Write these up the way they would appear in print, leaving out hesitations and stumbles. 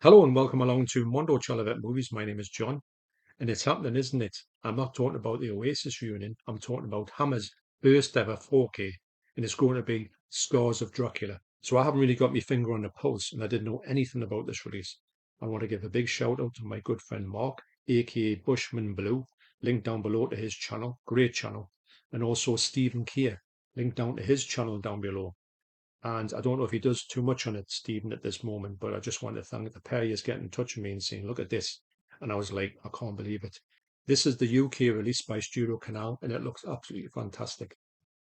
Hello and welcome along to Mondo Chelloveck Movies. My name is John, and it's happening, isn't it? I'm not talking about the Oasis reunion. I'm talking about Hammer's first ever 4K, and it's going to be Scars of Dracula. So I haven't really got my finger on the pulse, and I didn't know anything about this release. I want to give a big shout out to my good friend Mark, aka Bushman Blu, link down below to his channel, great channel, and also StephenMKeer, link down to his channel down below. And I don't know if he does too much on it, Stephen, at this moment, but I just want to thank the pair is getting in touch with me and saying, look at this. And I was like, I can't believe it. This is the UK release by Studio Canal, and it looks absolutely fantastic.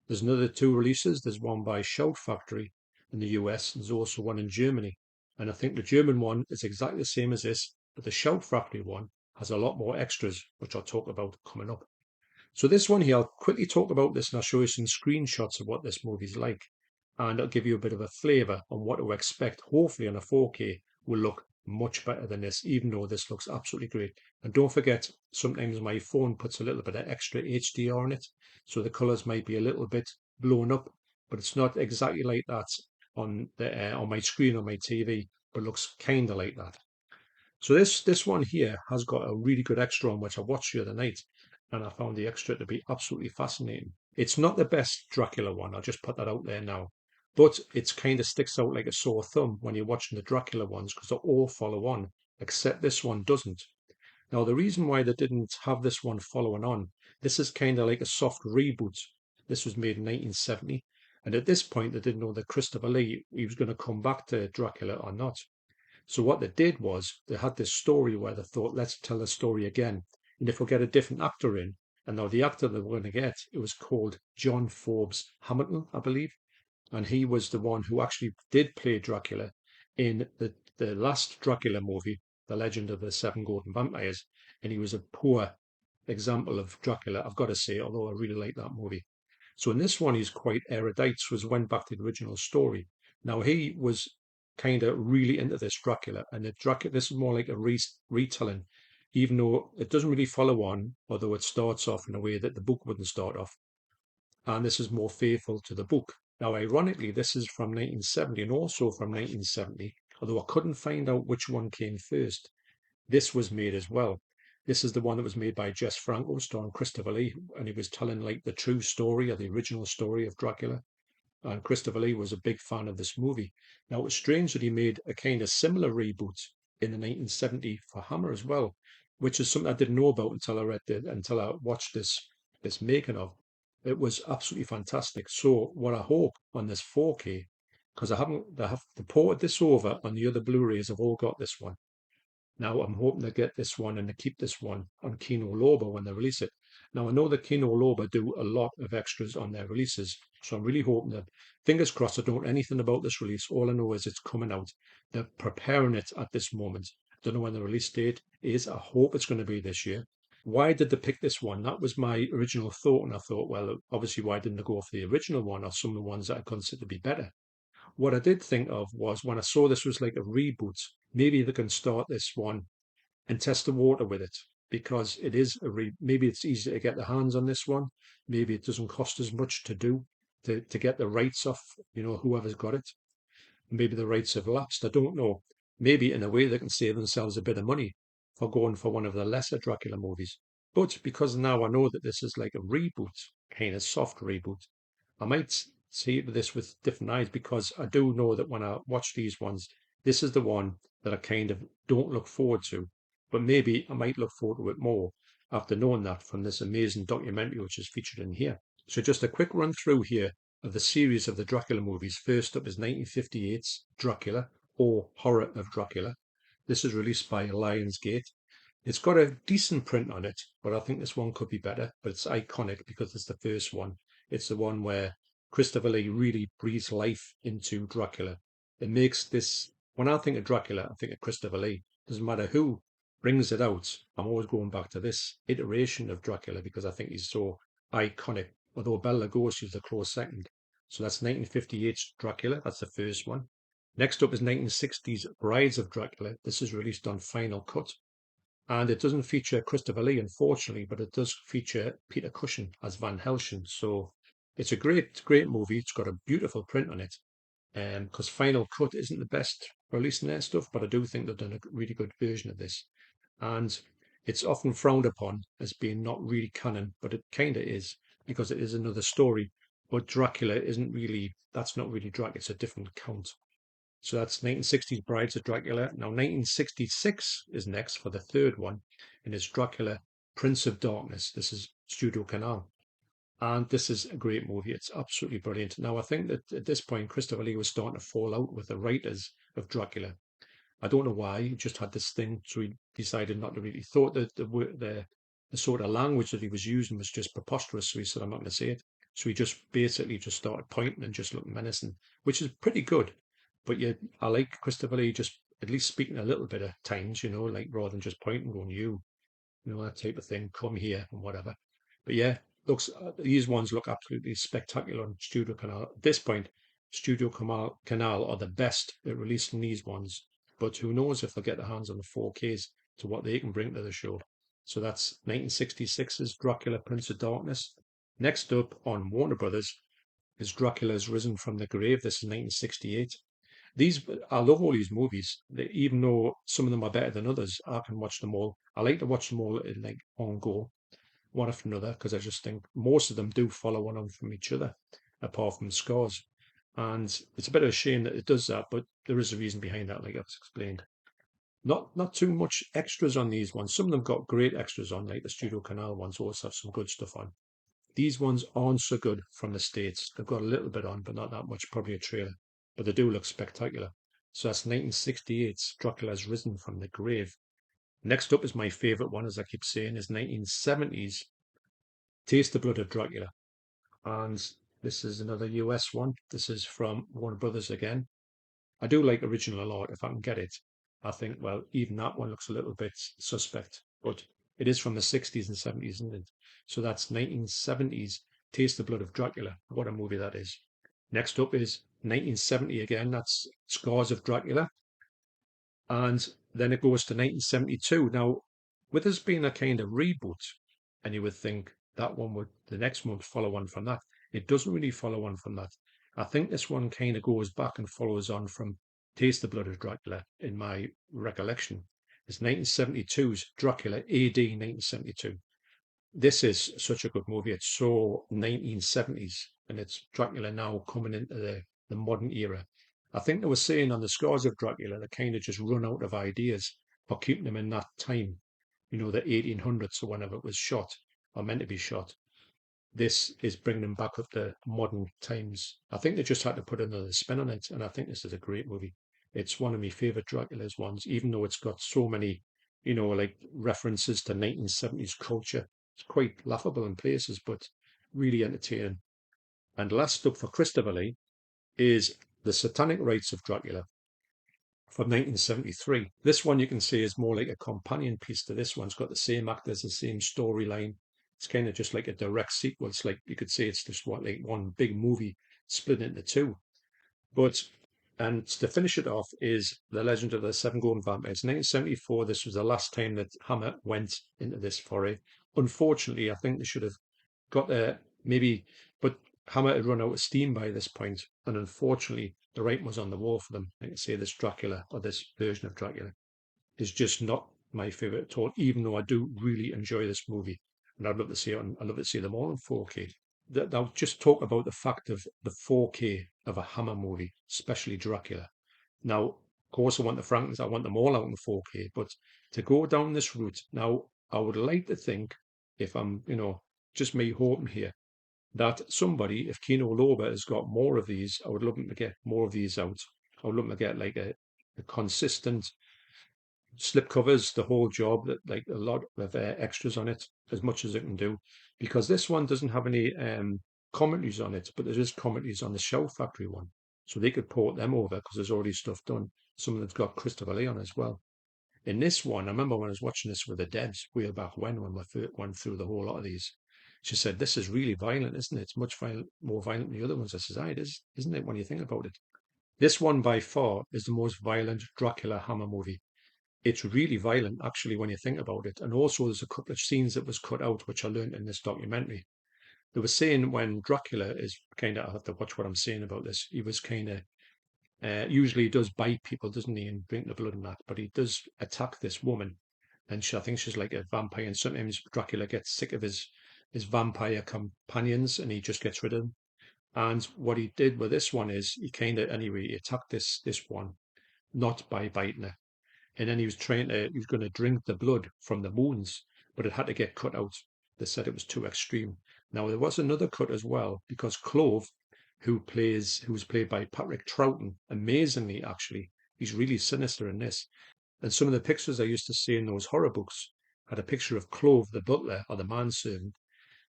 There's another two releases. There's one by Shout Factory in the US. There's also one in Germany. And I think the German one is exactly the same as this, but the Shout Factory one has a lot more extras, which I'll talk about coming up. So this one here, I'll quickly talk about this and I'll show you some screenshots of what this movie's like. And I'll give you a bit of a flavour on what to expect. Hopefully on a 4K will look much better than this, even though this looks absolutely great. And don't forget, sometimes my phone puts a little bit of extra HDR on it. So the colours might be a little bit blown up, but it's not exactly like that on my screen on my TV, but looks kind of like that. So this one here has got a really good extra on which I watched the other night, and I found the extra to be absolutely fascinating. It's not the best Dracula one, I'll just put that out there now, but it's kind of sticks out like a sore thumb when you're watching the Dracula ones because they all follow on, except this one doesn't. Now the reason why they didn't have this one following on, this is kind of like a soft reboot. This was made in 1970, and at this point they didn't know that Christopher Lee he was going to come back to Dracula or not. So what they did was they had this story where they thought, let's tell the story again. And if we get a different actor in, and now the actor they were going to get, it was called John Forbes Hamilton, I believe. And he was the one who actually did play Dracula in the last Dracula movie, The Legend of the Seven Golden Vampires. And he was a poor example of Dracula, I've got to say, although I really like that movie. So in this one, he's quite erudite, so he went back to the original story. Now he was kind of really into this Dracula, and the Dracula this is more like a retelling, even though it doesn't really follow on, although it starts off in a way that the book wouldn't start off, and this is more faithful to the book. Now, ironically, this is from 1970 and also from 1970, although I couldn't find out which one came first. This was made as well. This is the one that was made by Jess Franco, starring Christopher Lee, and he was telling like the true story or the original story of Dracula. And Christopher Lee was a big fan of this movie. Now, it was strange that he made a kind of similar reboot in the 1970 for Hammer as well, which is something I didn't know about until I watched this making of. It was absolutely fantastic. So, what I hope on this 4K, because they ported this over on the other Blu-rays, I've all got this one. Now I'm hoping to get this one and to keep this one on Kino Lorber when they release it. Now I know that Kino Lorber do a lot of extras on their releases, so I'm really hoping that, fingers crossed, I don't know anything about this release. All I know is it's coming out. They're preparing it at this moment. Don't know when the release date is. I hope it's going to be this year. Why did they pick this one? That was my original thought, and I thought, well, obviously, why didn't they go for the original one or some of the ones that I consider to be better? What I did think of was when I saw this was like a reboot, maybe they can start this one and test the water with it because it is maybe it's easier to get the hands on this one. Maybe it doesn't cost as much to do to get the rights off, whoever's got it. Maybe the rights have lapsed. I don't know. Maybe in a way they can save themselves a bit of money for going for one of the lesser Dracula movies. But because now I know that this is like a reboot, kind of soft reboot, I might see this with different eyes because I do know that when I watch these ones, this is the one that I kind of don't look forward to. But maybe I might look forward to it more after knowing that from this amazing documentary which is featured in here. So just a quick run through here of the series of the Dracula movies. First up is 1958's Dracula or Horror of Dracula. This is released by Lionsgate. It's got a decent print on it, but I think this one could be better. But it's iconic because it's the first one. It's the one where Christopher Lee really breathes life into Dracula. It makes this, when I think of Dracula, I think of Christopher Lee. Doesn't matter who brings it out, I'm always going back to this iteration of Dracula because I think he's so iconic. Although Bela Lugosi is a close second. So that's 1958's Dracula. That's the first one. Next up is 1960's Brides of Dracula. This is released on Final Cut. And it doesn't feature Christopher Lee, unfortunately, but it does feature Peter Cushing as Van Helsing. So it's a great movie. It's got a beautiful print on it. Because Final Cut isn't the best releasing their stuff, but I do think they've done a really good version of this. And it's often frowned upon as being not really canon, but it kind of is because it is another story. But Dracula isn't really, that's not really Dracula, it's a different account. So that's 1960s Brides of Dracula. Now, 1966 is next for the third one, and it's Dracula, Prince of Darkness. This is Studio Canal. And this is a great movie. It's absolutely brilliant. Now, I think that at this point, Christopher Lee was starting to fall out with the writers of Dracula. I don't know why. He just had this thing, so he decided not to really. He thought that the sort of language that he was using was just preposterous, so he said, "I'm not going to say it." So he just basically just started pointing and just looked menacing, which is pretty good. But yeah, I like Christopher Lee just at least speaking a little bit at times, like rather than just pointing, going, that type of thing, come here and whatever. But yeah, these ones look absolutely spectacular on Studio Canal. At this point, Canal are the best at releasing these ones, but who knows if they'll get their hands on the 4Ks to what they can bring to the show. So that's 1966's Dracula, Prince of Darkness. Next up on Warner Brothers is Dracula's Risen from the Grave. This is 1968. I love all these movies. Even though some of them are better than others, I can watch them all. I like to watch them all in like on go, one after another, because I just think most of them do follow one on from each other, apart from Scars. And it's a bit of a shame that it does that, but there is a reason behind that, like I've explained. Not too much extras on these ones. Some of them got great extras on, like the Studio Canal ones also have some good stuff on. These ones aren't so good from the States. They've got a little bit on, but not that much, probably a trailer. But they do look spectacular. So that's 1968's Dracula's Risen from the Grave. Next up is my favourite one, as I keep saying, is 1970's Taste the Blood of Dracula. And this is another US one. This is from Warner Brothers again. I do like original art if I can get it. I think, well, even that one looks a little bit suspect, but it is from the 60s and 70s, isn't it? So that's 1970s Taste the Blood of Dracula. What a movie that is. Next up is 1970 again. That's Scars of Dracula. And then it goes to 1972. Now, with this being a kind of reboot, and you would think that one would, the next one would follow on from that. It doesn't really follow on from that. I think this one kind of goes back and follows on from Taste the Blood of Dracula, in my recollection. It's 1972's Dracula, AD 1972. This is such a good movie. It's so 1970s, and it's Dracula now coming into the modern era. I think they were saying on the Scars of Dracula, they kind of just run out of ideas for keeping them in that time, the 1800s or whenever it was shot or meant to be shot. This is bringing them back up to modern times. I think they just had to put another spin on it, and I think this is a great movie. It's one of my favorite Dracula's ones, even though it's got so many, like references to 1970s culture. It's quite laughable in places, but really entertaining. And last up for Christopher Lee is The Satanic Rites of Dracula from 1973. This one you can see is more like a companion piece to this one. It's got the same actors, the same storyline. It's kind of just like a direct sequel. It's like you could say it's just like one big movie split into two. But and to finish it off is The Legend of the Seven Golden Vampires. 1974, this was the last time that Hammer went into this foray. Unfortunately, I think they should have got there maybe, but Hammer had run out of steam by this point, and unfortunately, the writing was on the wall for them. Like I say, this Dracula or this version of Dracula is just not my favorite at all. Even though I do really enjoy this movie, and I'd love to see it. I'd love to see them all in 4K. I'll just talk about the fact of the 4K of a Hammer movie, especially Dracula. Now, of course, I want the Frankens, I want them all out in 4K, but to go down this route, now, I would like to think, if I'm, just me hoping here, that somebody, if Kino Lorber has got more of these, I would love them to get more of these out. I would love them to get like a consistent slip covers, the whole job, that like a lot of extras on it, as much as it can do, because this one doesn't have any commentaries on it, but there is commentaries on the Shout Factory one, so they could port them over because there's already stuff done. Some of them's got Christopher Lee on as well. In this one, I remember when I was watching this with the Debs way back when we first went through the whole lot of these. She said, "This is really violent, isn't it? It's much more violent than the other ones." I said, "It is, isn't it, when you think about it?" This one by far is the most violent Dracula Hammer movie. It's really violent, actually, when you think about it. And also, there's a couple of scenes that was cut out, which I learned in this documentary. They were saying when Dracula is kind of, I have to watch what I'm saying about this, he was kind of Usually he does bite people, doesn't he, and drink the blood and that, but he does attack this woman, and I think she's like a vampire. And sometimes Dracula gets sick of his vampire companions, and he just gets rid of them. And what he did with this one is he attacked this one not by biting her, and then he was going to drink the blood from the wounds, but it had to get cut out. They said it was too extreme. Now there was another cut as well because Clove, who was played by Patrick Troughton, amazingly actually, he's really sinister in this. And some of the pictures I used to see in those horror books had a picture of Clove, the butler or the manservant,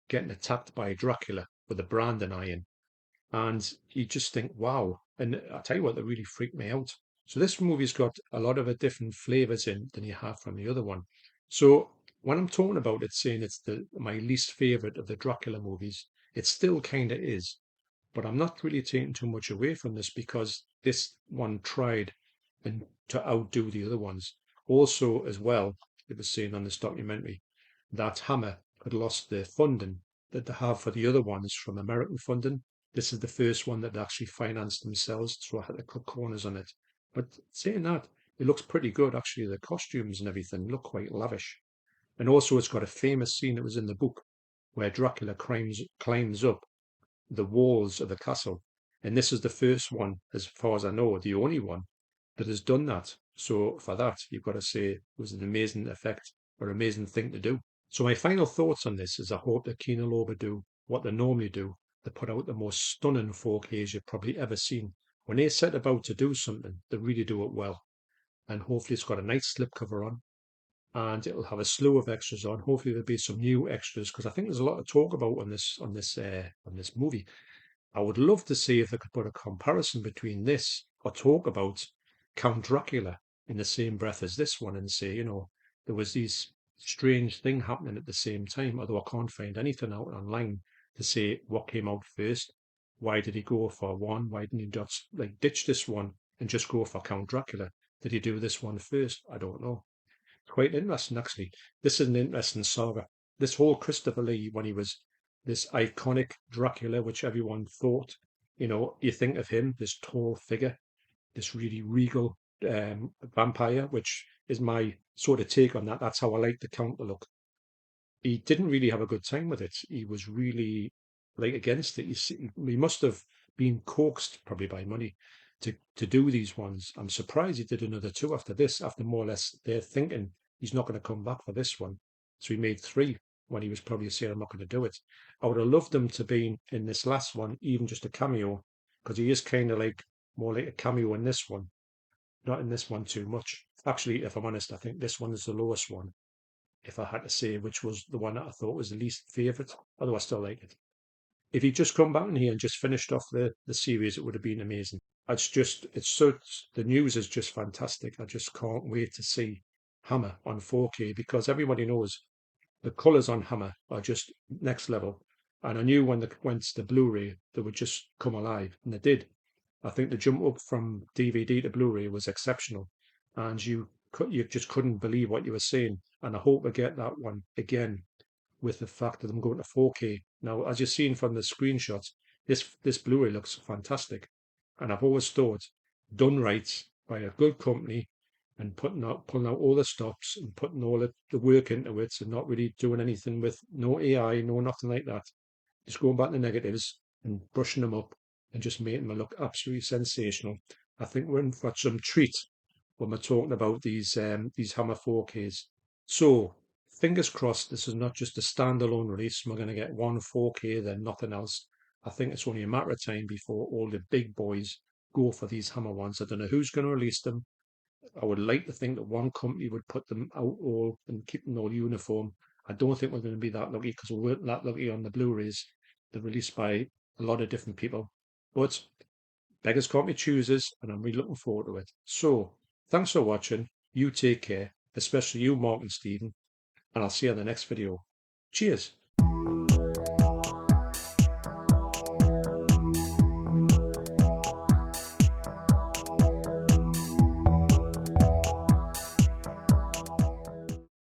getting attacked by Dracula with a branding iron, and you just think, wow. And I tell you what, that really freaked me out. So this movie's got a lot of different flavors in than you have from the other one. So when I'm talking about it, saying it's my least favorite of the Dracula movies, it still kind of is. But I'm not really taking too much away from this because this one tried and to outdo the other ones. Also, as well, it was saying on this documentary that Hammer had lost the funding that they have for the other ones from American funding. This is the first one that they actually financed themselves, so I had to cut corners on it. But saying that, it looks pretty good actually. The costumes and everything look quite lavish. And also, it's got a famous scene that was in the book where Dracula climbs up the walls of the castle. And this is the first one, as far as I know, the only one that has done that. So for that, you've got to say it was an amazing effect or amazing thing to do. So my final thoughts on this is I hope that Kino Lorber do what they normally do. They put out the most stunning 4Ks you've probably ever seen. When they set about to do something, they really do it well. And hopefully it's got a nice slipcover on and it'll have a slew of extras on. Hopefully there'll be some new extras because I think there's a lot to talk about on this movie. I would love to see if they could put a comparison between this or talk about Count Dracula in the same breath as this one and say, there was these strange thing happening at the same time, although I can't find anything out online to say what came out first. Why did he go for one? Why didn't he just like ditch this one and just go for Count Dracula? Did he do this one first? I don't know. Quite interesting, actually. This is an interesting saga. This whole Christopher Lee, when he was this iconic Dracula, which everyone thought, you think of him, this tall figure, this really regal vampire, which is my sort of take on that. That's how I like the Count to look. He didn't really have a good time with it. He was really like against it. He must have been coaxed probably by money to do these ones. I'm surprised he did another two after this, after more or less they're thinking he's not going to come back for this one. So he made three when he was probably saying, I'm not going to do it. I would have loved him to be in this last one, even just a cameo, because he is kind of like more like a cameo in this one, not in this one too much. Actually, if I'm honest, I think this one is the lowest one if I had to say which was the one that I thought was the least favourite, although I still like it. If he'd just come back in here and just finished off the series, it would have been amazing. The news is just fantastic. I just can't wait to see Hammer on 4K because everybody knows the colours on Hammer are just next level. And I knew when they went to the Blu-ray, they would just come alive, and they did. I think the jump up from DVD to Blu-ray was exceptional, and you just couldn't believe what you were seeing. And I hope I get that one again with the fact that I'm going to 4K. Now, as you've seen from the screenshots, this Blu-ray looks fantastic, and I've always thought done right by a good company and pulling out all the stops and putting all the work into it and not really doing anything with no AI, no nothing like that. Just going back to negatives and brushing them up and just making them look absolutely sensational. I think we're in for some treat when we're talking about these Hammer 4Ks. So fingers crossed this is not just a standalone release. We're going to get one 4K, then nothing else. I think it's only a matter of time before all the big boys go for these Hammer ones. I don't know who's going to release them. I would like to think that one company would put them out all and keep them all uniform. I don't think we're going to be that lucky because we weren't that lucky on the Blu-rays. They're released by a lot of different people. But beggars can't be choosers, and I'm really looking forward to it. So, thanks for watching. You take care, especially you, Mark and Stephen, and I'll see you in the next video. Cheers.